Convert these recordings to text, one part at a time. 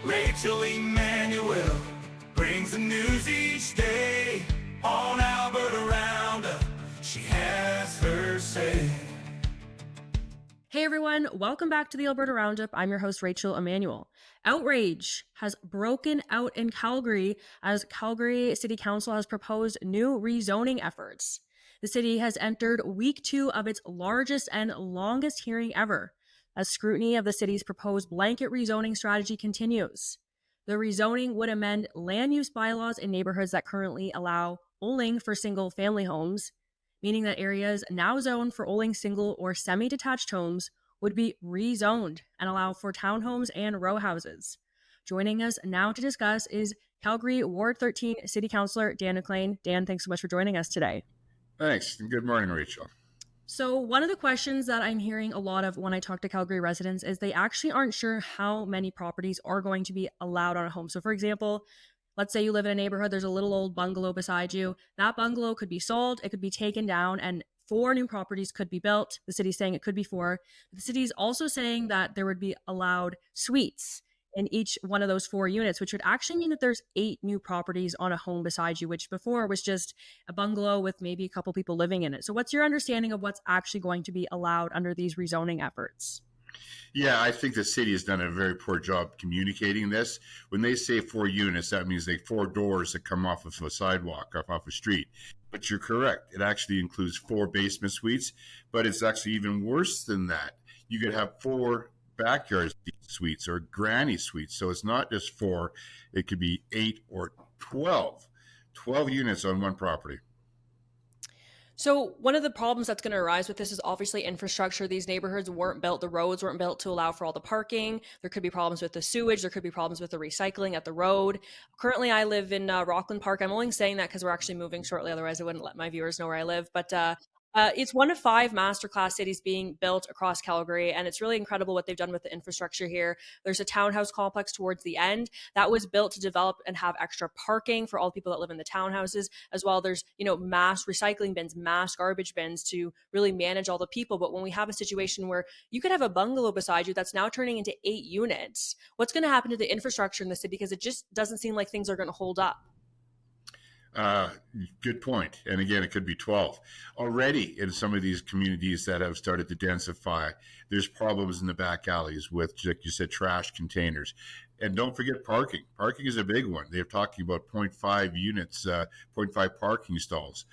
Rachel Emmanuel brings the news each day. On Alberta Roundup, she has her say. Hey everyone, welcome back to the Alberta Roundup. I'm your host, Rachel Emmanuel. Outrage has broken out in Calgary as Calgary City Council has proposed new rezoning efforts. The city has entered week 2 of its largest and longest hearing ever, as scrutiny of the city's proposed blanket rezoning strategy continues. The rezoning would amend land use bylaws in neighborhoods that currently allow only for single-family homes, meaning that areas now zoned for only single or semi-detached homes would be rezoned and allow for townhomes and row houses. Joining us now to discuss is Calgary Ward 13 City Councillor Dan McLean. Dan, thanks so much for joining us today. Thanks, and good morning, Rachel. So one of the questions that I'm hearing a lot of when I talk to Calgary residents is they actually aren't sure how many properties are going to be allowed on a home. So for example, let's say you live in a neighborhood, there's a little old bungalow beside you. That bungalow could be sold, it could be taken down, and 4 new properties could be built. The city's saying it could be 4. The city's also saying that there would be allowed suites in each one of those 4 units, which would actually mean that there's 8 new properties on a home beside you, which before was just a bungalow with maybe a couple people living in it. So what's your understanding of what's actually going to be allowed under these rezoning efforts? Yeah, I think the city has done a very poor job communicating this. When they say 4 units, that means they 4 doors that come off of a sidewalk, off a street. But you're correct. It actually includes 4 basement suites, but it's actually even worse than that. You could have 4 backyard suites or granny suites. So it's not just 4, it could be 8 or 12. 12 units on one property. So one of the problems that's going to arise with this is obviously infrastructure. These neighborhoods weren't built, the roads weren't built to allow for all the parking. There could be problems with the sewage. There could be problems with the recycling at the road. Currently, I live in Rockland Park. I'm only saying that because we're actually moving shortly. Otherwise, I wouldn't let my viewers know where I live. But it's one of 5 masterclass cities being built across Calgary, and it's really incredible what they've done with the infrastructure here. There's a townhouse complex towards the end that was built to develop and have extra parking for all the people that live in the townhouses. As well, there's mass recycling bins, mass garbage bins to really manage all the people. But when we have a situation where you could have a bungalow beside you that's now turning into 8 units, what's going to happen to the infrastructure in the city? Because it just doesn't seem like things are going to hold up. Good point. And again, it could be 12. Already in some of these communities that have started to densify, there's problems in the back alleys with, like you said, trash containers. And don't forget parking. Parking is a big one. They're talking about 0.5 units, 0.5 parking stalls.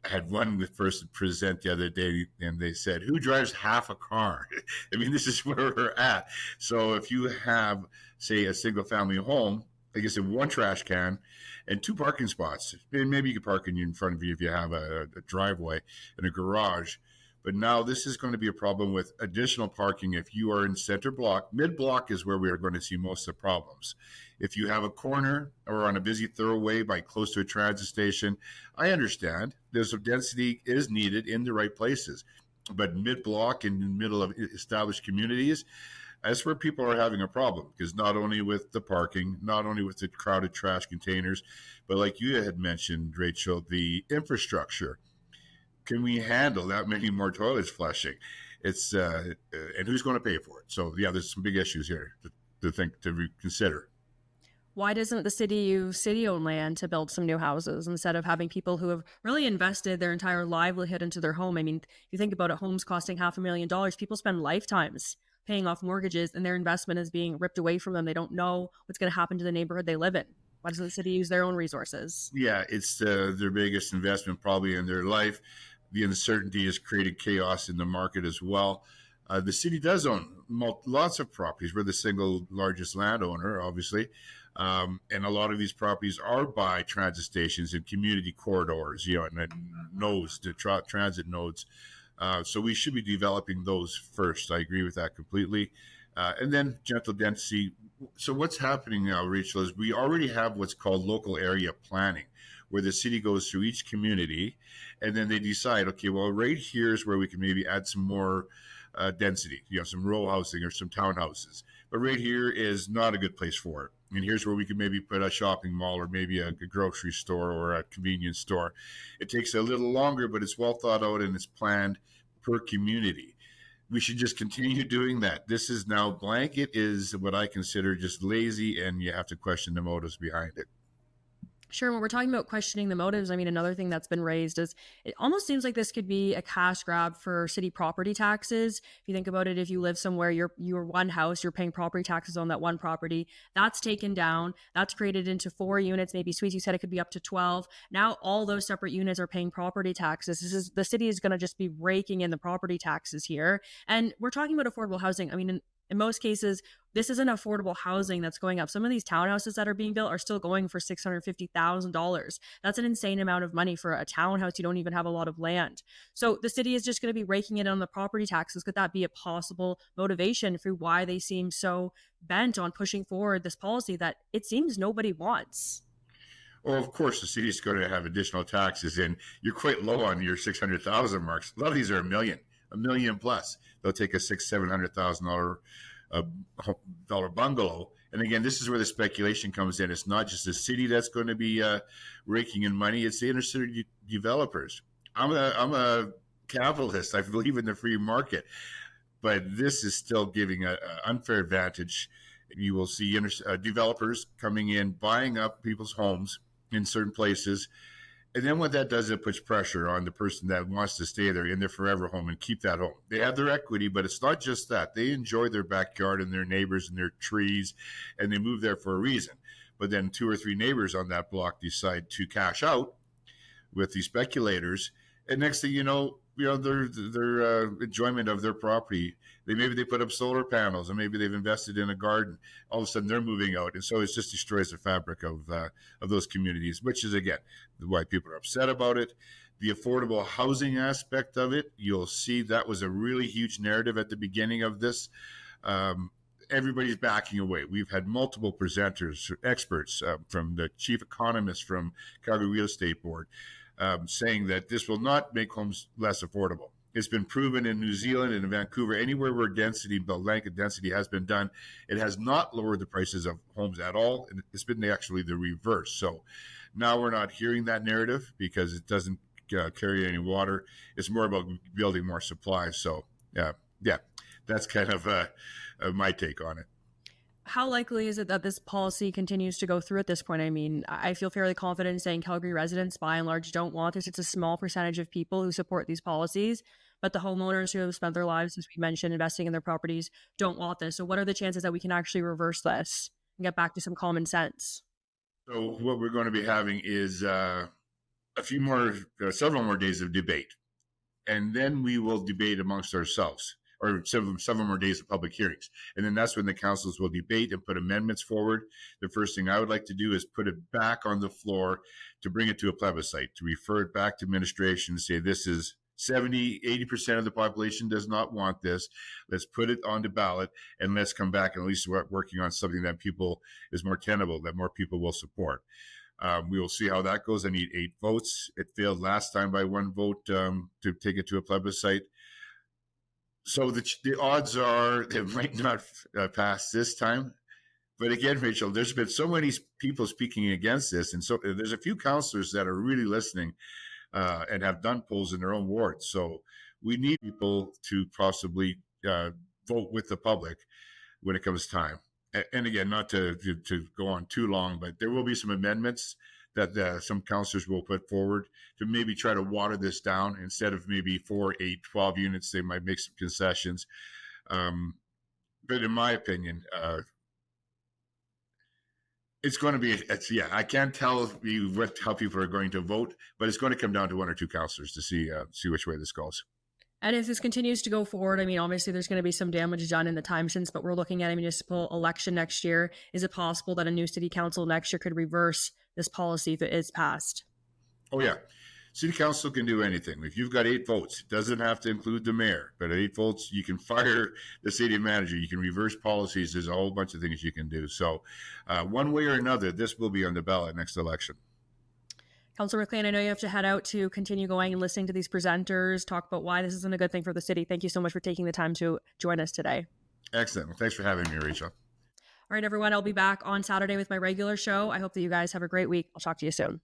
I had one person present the other day, and they said, who drives half a car? I mean, this is where we're at. So if you have, say, a single family home, like I said, 1 trash can and 2 parking spots. And maybe you could park in front of you if you have a driveway and a garage. But now this is going to be a problem with additional parking if you are in center block. Mid-block is where we are going to see most of the problems. If you have a corner or on a busy thoroughway by close to a transit station, I understand there's some density is needed in the right places. But mid-block in the middle of established communities, that's where people are having a problem, because not only with the parking, not only with the crowded trash containers, but like you had mentioned, Rachel, the infrastructure. Can we handle that many more toilets flushing? It's and who's going to pay for it? So yeah, there's some big issues here to consider. Why doesn't the city use city-owned land to build some new houses instead of having people who have really invested their entire livelihood into their home? I mean, if you think about it, homes costing $500,000, people spend lifetimes paying off mortgages, and their investment is being ripped away from them. They don't know what's going to happen to the neighborhood they live in. Why doesn't the city use their own resources? Yeah, it's their biggest investment probably in their life. The uncertainty has created chaos in the market as well. The city does own lots of properties. We're the single largest landowner, obviously. And a lot of these properties are by transit stations and community corridors, and nodes, the transit nodes. So we should be developing those first. I agree with that completely. And then gentle density. So what's happening now, Rachel, is we already have what's called local area planning, where the city goes through each community and then they decide, okay, well, right here is where we can maybe add some more density, some row housing or some townhouses. But right here is not a good place for it. And here's where we can maybe put a shopping mall or maybe a grocery store or a convenience store. It takes a little longer, but it's well thought out and it's planned per community. we should just continue doing that. This is now blanket is what I consider just lazy, and you have to question the motives behind it. Sure. When we're talking about questioning the motives, I mean, another thing that's been raised is it almost seems like this could be a cash grab for city property taxes. If you think about it, if you live somewhere, you're one house, you're paying property taxes on that one property. That's taken down. That's created into 4 units. Maybe, Sweet, you said it could be up to 12. Now all those separate units are paying property taxes. The city is going to just be raking in the property taxes here. And we're talking about affordable housing. I mean, in most cases, this isn't affordable housing that's going up. Some of these townhouses that are being built are still going for $650,000. That's an insane amount of money for a townhouse. You don't even have a lot of land. So the city is just going to be raking it on the property taxes. Could that be a possible motivation for why they seem so bent on pushing forward this policy that it seems nobody wants? Well, of course, the city is going to have additional taxes, and you're quite low on your 600,000 marks. A lot of these are a million plus. They'll take a $700,000 bungalow. And again, this is where the speculation comes in. It's not just the city that's going to be raking in money. It's the inner city developers. I'm a capitalist. I believe in the free market, but this is still giving an unfair advantage. You will see developers coming in, buying up people's homes in certain places. And then what that does, it puts pressure on the person that wants to stay there in their forever home and keep that home. They have their equity, but it's not just that. They enjoy their backyard and their neighbors and their trees, and they move there for a reason. But then 2 or 3 neighbors on that block decide to cash out with the speculators. And next thing you know, their enjoyment of their property. Maybe they put up solar panels, and maybe they've invested in a garden. All of a sudden, they're moving out, and so it just destroys the fabric of those communities. Which is again why people are upset about it. The affordable housing aspect of it, you'll see that was a really huge narrative at the beginning of this. Everybody's backing away. We've had multiple presenters, experts, from the chief economist from Calgary Real Estate Board, saying that this will not make homes less affordable. It's been proven in New Zealand and in Vancouver, anywhere where blanket density has been done, it has not lowered the prices of homes at all. And it's been actually the reverse. So now we're not hearing that narrative because it doesn't carry any water. It's more about building more supply. So yeah, that's kind of my take on it. How likely is it that this policy continues to go through at this point? I mean, I feel fairly confident in saying Calgary residents, by and large, don't want this. It's a small percentage of people who support these policies, but the homeowners who have spent their lives, as we mentioned, investing in their properties don't want this. So what are the chances that we can actually reverse this and get back to some common sense? So what we're going to be having is several more days of debate, and then we will debate amongst ourselves, or several more days of public hearings. And then that's when the councils will debate and put amendments forward. The first thing I would like to do is put it back on the floor to bring it to a plebiscite, to refer it back to administration, say this is 70-80% of the population does not want this. Let's put it on the ballot, and let's come back and at least start working on something that is more tenable, that more people will support. We will see how that goes. I need 8 votes. It failed last time by 1 vote to take it to a plebiscite. So the odds are it might not pass this time. But again, Rachel, there's been so many people speaking against this. And so there's a few councillors that are really listening and have done polls in their own wards. So we need people to possibly vote with the public when it comes time. And again, not to go on too long, but there will be some amendments that some councillors will put forward to maybe try to water this down. Instead of maybe 4, 8, 12 units, they might make some concessions. But in my opinion, it's going to be, I can't tell you how people are going to vote, but it's going to come down to 1 or 2 councillors to see which way this goes. And if this continues to go forward, I mean, obviously there's going to be some damage done in the time since, but we're looking at a municipal election next year. Is it possible that a new city council next year could reverse this policy if it is passed? Oh, yeah. City council can do anything. If you've got 8 votes, it doesn't have to include the mayor, but at 8 votes, you can fire the city manager. You can reverse policies. There's a whole bunch of things you can do. So one way or another, this will be on the ballot next election. Councillor McLean, I know you have to head out to continue going and listening to these presenters, talk about why this isn't a good thing for the city. Thank you so much for taking the time to join us today. Excellent. Well, thanks for having me, Rachel. All right, everyone, I'll be back on Saturday with my regular show. I hope that you guys have a great week. I'll talk to you soon.